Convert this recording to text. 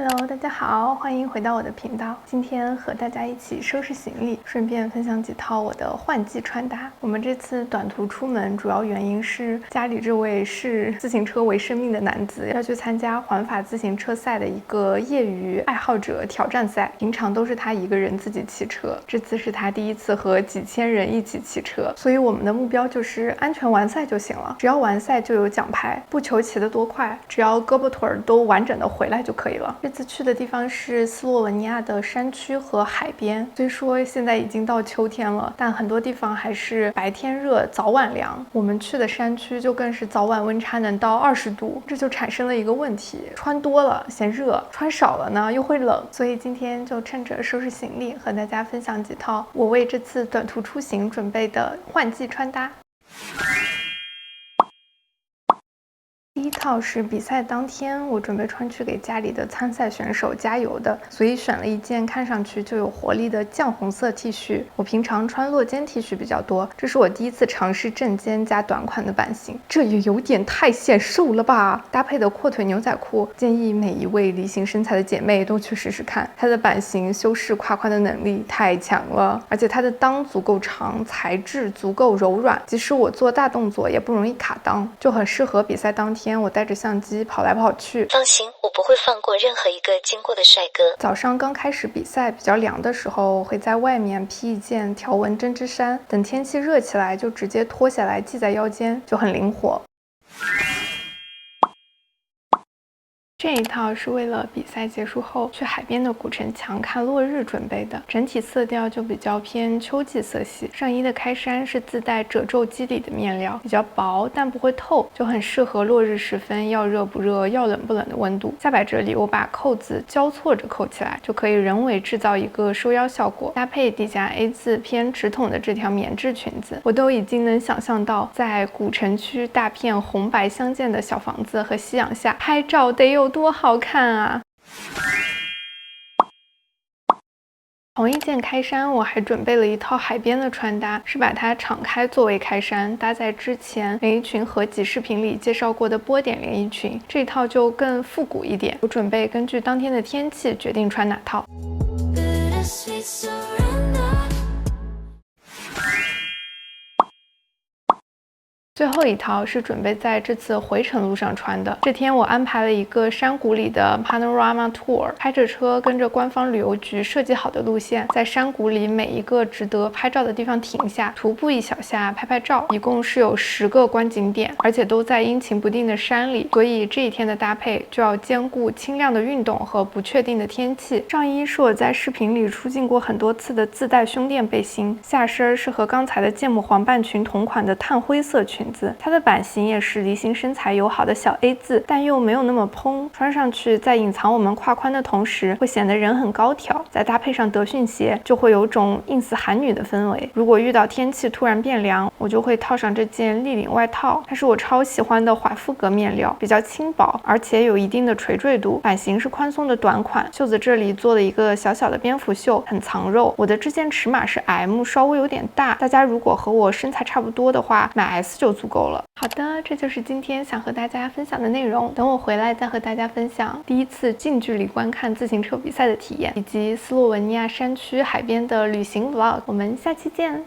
Hello，大家好，欢迎回到我的频道。今天和大家一起收拾行李，顺便分享几套我的换季穿搭。我们这次短途出门，主要原因是家里这位视自行车为生命的男子要去参加环法自行车赛的一个业余爱好者挑战赛。平常都是他一个人自己骑车，这次是他第一次和几千人一起骑车，所以我们的目标就是安全完赛就行了。只要完赛就有奖牌，不求骑得多快，只要胳膊腿儿都完整的回来就可以了。这次去的地方是斯洛文尼亚的山区和海边，虽说现在已经到秋天了，但很多地方还是白天热，早晚凉。我们去的山区就更是早晚温差能到20度，这就产生了一个问题：穿多了嫌热，穿少了呢又会冷。所以今天就趁着收拾行李，和大家分享几套我为这次短途出行准备的换季穿搭。第一套是比赛当天我准备穿去给家里的参赛选手加油的，所以选了一件看上去就有活力的酱红色 T 恤。我平常穿落肩 T 恤比较多，这是我第一次尝试正肩加短款的版型，这也有点太显瘦了吧。搭配的阔腿牛仔裤，建议每一位梨形身材的姐妹都去试试看，它的版型修饰胯宽的能力太强了，而且它的裆足够长，材质足够柔软，即使我做大动作也不容易卡裆，就很适合比赛当天我带着相机跑来跑去。放心，我不会放过任何一个经过的帅哥。早上刚开始比赛比较凉的时候，会在外面披一件条纹针织衫，等天气热起来就直接脱下来系在腰间，就很灵活。这一套是为了比赛结束后去海边的古城墙看落日准备的，整体色调就比较偏秋季色系。上衣的开衫是自带褶皱肌理的面料，比较薄但不会透，就很适合落日时分要热不热要冷不冷的温度。下摆这里我把扣子交错着扣起来，就可以人为制造一个收腰效果，搭配底下 A 字偏直筒的这条棉质裙子，我都已经能想象到在古城区大片红白相间的小房子和夕阳下拍照得有多好看啊！同一件开衫我还准备了一套海边的穿搭，是把它敞开作为开衫，搭在之前连衣裙合集视频里介绍过的波点连衣裙，这套就更复古一点。我准备根据当天的天气决定穿哪套。最后一套是准备在这次回程路上穿的。这天我安排了一个山谷里的 Panorama Tour， 开着车跟着官方旅游局设计好的路线，在山谷里每一个值得拍照的地方停下，徒步一小下拍拍照。一共是有10个观景点，而且都在阴晴不定的山里，所以这一天的搭配就要兼顾轻量的运动和不确定的天气。上衣是我在视频里出镜过很多次的自带胸垫背心，下身是和刚才的芥末黄半裙同款的炭灰色裙子，它的版型也是梨形身材友好的小 A 字，但又没有那么蓬，穿上去在隐藏我们胯宽的同时，会显得人很高挑。再搭配上德训鞋，就会有种ins韩女的氛围。如果遇到天气突然变凉，我就会套上这件立领外套，它是我超喜欢的华夫格面料，比较轻薄，而且有一定的垂坠度。版型是宽松的短款，袖子这里做了一个小小的蝙蝠袖，很藏肉。我的这件尺码是 M， 稍微有点大，大家如果和我身材差不多的话，买 S 就足够了。好的，这就是今天想和大家分享的内容。等我回来再和大家分享第一次近距离观看自行车比赛的体验，以及斯洛文尼亚山区海边的旅行 vlog。我们下期见。